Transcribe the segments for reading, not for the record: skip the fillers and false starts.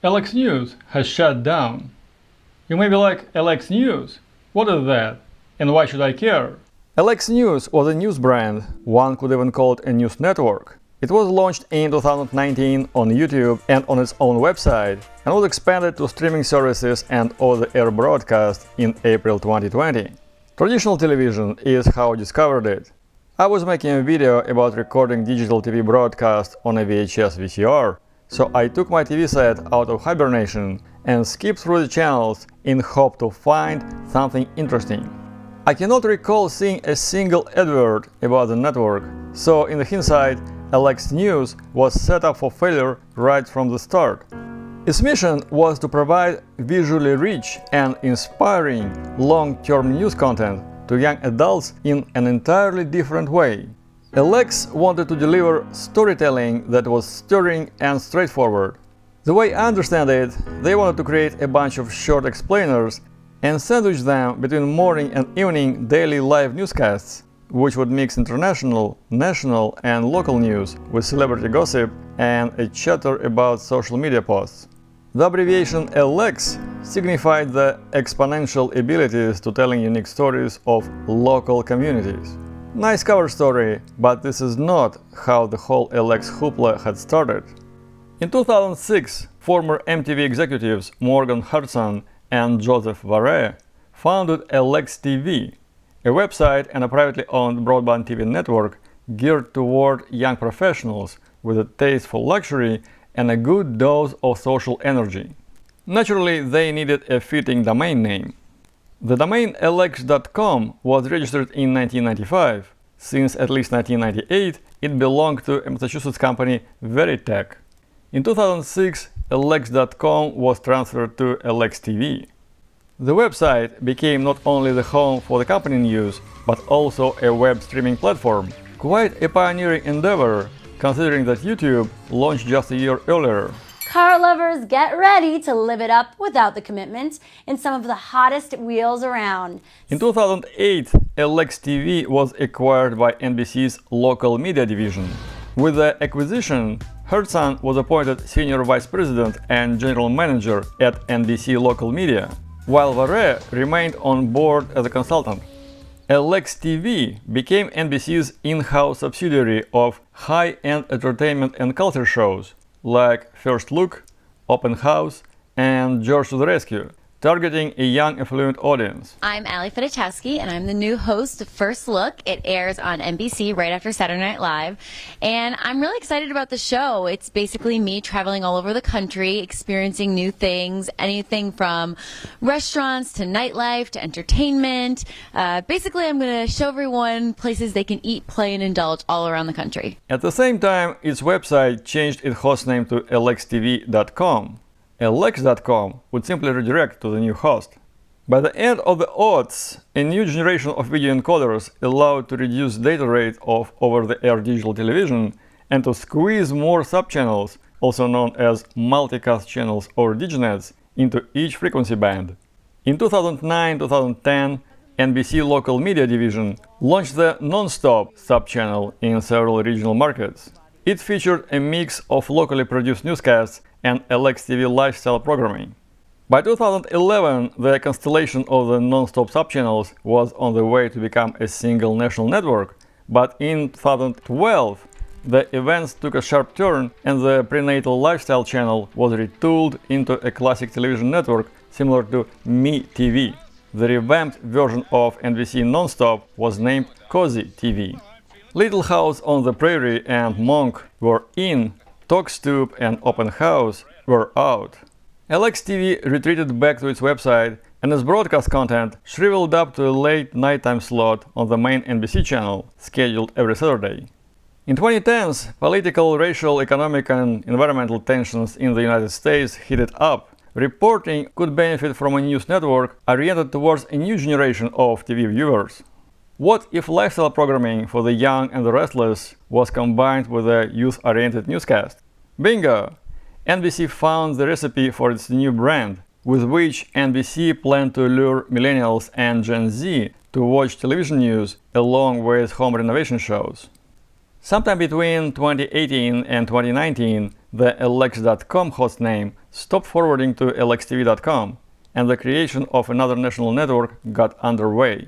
LX News has shut down. You may be like, LX News? What is that? And why should I care? LX News was a news brand, one could even call it a news network. It was launched in 2019 on YouTube and on its own website, and was expanded to streaming services and over-the-air broadcast in April 2020. Traditional television is how I discovered it. I was making a video about recording digital TV broadcast on a VHS VCR, so I took my TV set out of hibernation and skipped through the channels in hope to find something interesting. I cannot recall seeing a single advert about the network, so in hindsight, LX News was set up for failure right from the start. Its mission was to provide visually rich and inspiring long-term news content to young adults in an entirely different way. LX wanted to deliver storytelling that was stirring and straightforward. The way I understand it, they wanted to create a bunch of short explainers and sandwich them between morning and evening daily live newscasts, which would mix international, national, and local news with celebrity gossip and a chatter about social media posts. The abbreviation LX signified the exponential abilities to telling unique stories of local communities. Nice cover story, but this is not how the whole LX hoopla had started. In 2006, former MTV executives Morgan Hudson and Joseph Varré founded LX TV, a website and a privately owned broadband TV network geared toward young professionals with a taste for luxury and a good dose of social energy. Naturally, they needed a fitting domain name. The domain lx.com was registered in 1995. Since at least 1998, it belonged to a Massachusetts company Veritech. In 2006, lx.com was transferred to LX TV. The website became not only the home for the company news, but also a web streaming platform. Quite a pioneering endeavor, considering that YouTube launched just a year earlier. Car lovers, get ready to live it up without the commitment in some of the hottest wheels around. In 2008, LX TV was acquired by NBC's local media division. With the acquisition, Hudson was appointed Senior Vice President and General Manager at NBC Local Media, while Varré remained on board as a consultant. LX TV became NBC's in-house subsidiary of high-end entertainment and culture shows like First Look, Open House, and George to the Rescue, targeting a young affluent audience. I'm Ali Fedotowsky, and I'm the new host of First Look. It airs on NBC right after Saturday Night Live, and I'm really excited about the show. It's basically me traveling all over the country, experiencing new things, anything from restaurants to nightlife to entertainment. Basically, I'm going to show everyone places they can eat, play, and indulge all around the country. At the same time, its website changed its hostname to lxtv.com. LX.com would simply redirect to the new host. By the end of the aughts, a new generation of video encoders allowed to reduce data rate of over-the-air digital television and to squeeze more subchannels, also known as multicast channels or diginets, into each frequency band. In 2009-2010, NBC Local Media Division launched the Nonstop subchannel in several regional markets. It featured a mix of locally produced newscasts and LX TV lifestyle programming. By 2011, the constellation of the non-stop subchannels was on the way to become a single national network, but in 2012, the events took a sharp turn and the prenatal lifestyle channel was retooled into a classic television network similar to MeTV. The revamped version of NBC Nonstop was named Cozy TV. Little House on the Prairie and Monk were in, TalkStube and Open House were out. LX TV retreated back to its website and its broadcast content shriveled up to a late nighttime slot on the main NBC channel, scheduled every Saturday. In 2010s, political, racial, economic and environmental tensions in the United States heated up. Reporting could benefit from a news network oriented towards a new generation of TV viewers. What if lifestyle programming for the young and the restless was combined with a youth-oriented newscast? Bingo! NBC found the recipe for its new brand, with which NBC planned to lure millennials and Gen Z to watch television news along with home renovation shows. Sometime between 2018 and 2019, the Alex.com hostname stopped forwarding to alextv.com, and the creation of another national network got underway.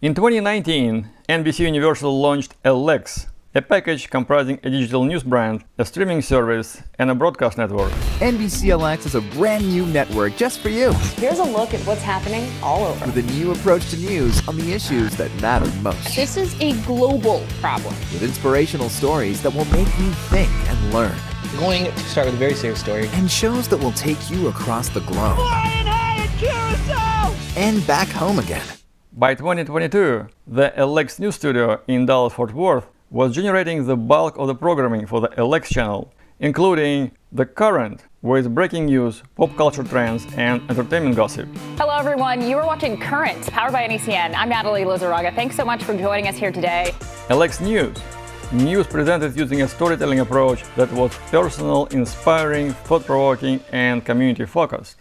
In 2019, NBC Universal launched Alex, a package comprising a digital news brand, a streaming service, and a broadcast network. NBCLX is a brand new network just for you, Here's a look at what's happening all over. with a new approach to news on the issues that matter most, This is a global problem. with inspirational stories that will make you think and learn, Going to start with a very serious story. and shows that will take you across the globe and back home again. By 2022, the Alex News Studio in Dallas-Fort Worth was generating the bulk of the programming for the Alex channel, including The Current, with breaking news, pop culture trends, and entertainment gossip. Hello, everyone. You are watching Current, powered by NECN. I'm Natalie Lizarraga. Thanks so much for joining us here today. Alex News. News presented using a storytelling approach that was personal, inspiring, thought-provoking, and community-focused.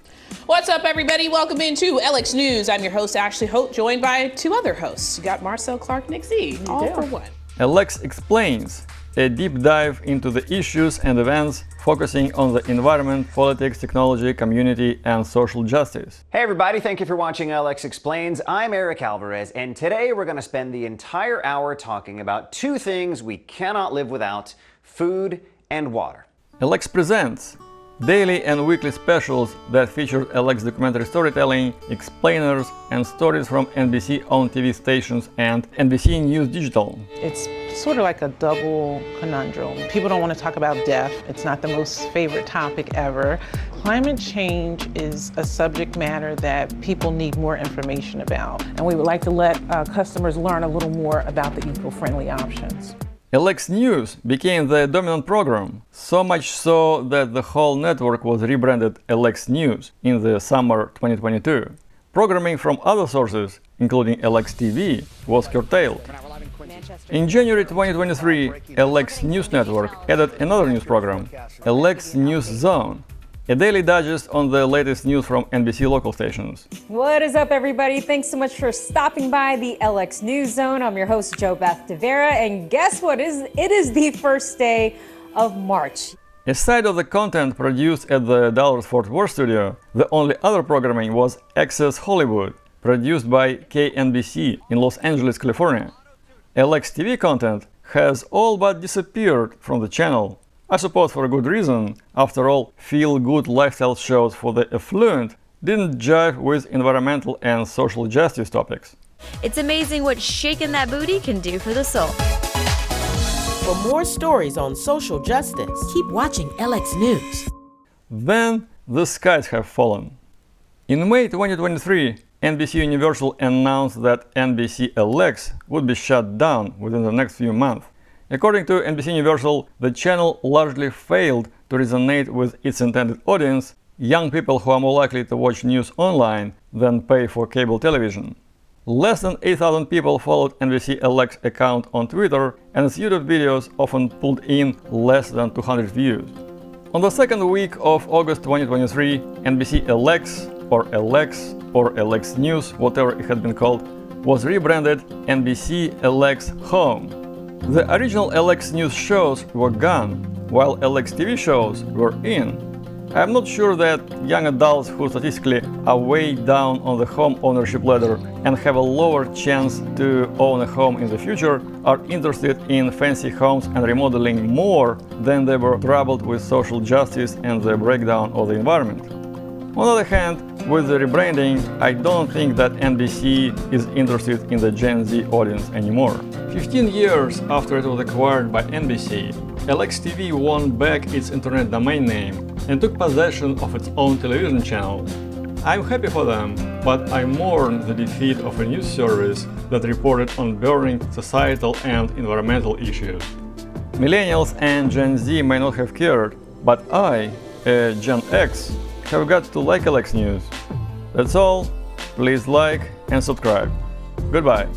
What's up, everybody? Welcome into LX News. I'm your host, Ashley Holt, joined by two other hosts. You got Marcel Clark, Nick Z, all for one. Alex Explains, a deep dive into the issues and events focusing on the environment, politics, technology, community, and social justice. Hey everybody, thank you for watching LX Explains. I'm Eric Alvarez, and today we're going to spend the entire hour talking about two things we cannot live without: food and water. Alex Presents, daily and weekly specials that feature Alex documentary storytelling, explainers, and stories from NBC-owned TV stations and NBC News Digital. It's sort of like a double conundrum. People don't want to talk about death. It's not the most favorite topic ever. Climate change is a subject matter that people need more information about. And we would like to let customers learn a little more about the eco-friendly options. Alex News became the dominant program, so much so that the whole network was rebranded Alex News in the summer 2022. Programming from other sources, including Alex TV, was curtailed. In January 2023, Alex News Network added another news program, Alex News Zone, a daily digest on the latest news from NBC local stations. What is up, everybody? Thanks so much for stopping by the LX News Zone. I'm your host, JoBeth DeVera, and guess what? It is the first day of March. Aside of the content produced at the Dallas-Fort Worth studio, the only other programming was Access Hollywood, produced by KNBC in Los Angeles, California. Alex TV content has all but disappeared from the channel. I suppose for a good reason. After all, feel-good lifestyle shows for the affluent didn't jive with environmental and social justice topics. It's amazing what shaking that booty can do for the soul. For more stories on social justice, keep watching LX News. Then the skies have fallen. In May 2023, NBC Universal announced that NBC Alex would be shut down within the next few months. According to NBC Universal, the channel largely failed to resonate with its intended audience, young people who are more likely to watch news online than pay for cable television. Less than 8,000 people followed NBC Alex account on Twitter, and its YouTube videos often pulled in less than 200 views. On the second week of August 2023, NBC Alex, or Alex, or Alex News, whatever it had been called, was rebranded NBC Alex Home. The original Alex News shows were gone, while Alex TV shows were in. I'm not sure that young adults who statistically are way down on the home ownership ladder and have a lower chance to own a home in the future are interested in fancy homes and remodeling more than they were troubled with social justice and the breakdown of the environment. On the other hand, with the rebranding, I don't think that NBC is interested in the Gen Z audience anymore. 15 years after it was acquired by NBC, Alex TV won back its internet domain name and took possession of its own television channel. I'm happy for them, but I mourn the defeat of a news service that reported on burning societal and environmental issues. Millennials and Gen Z may not have cared, but I, a Gen X, have got to like Alex News. That's all. Please like and subscribe. Goodbye.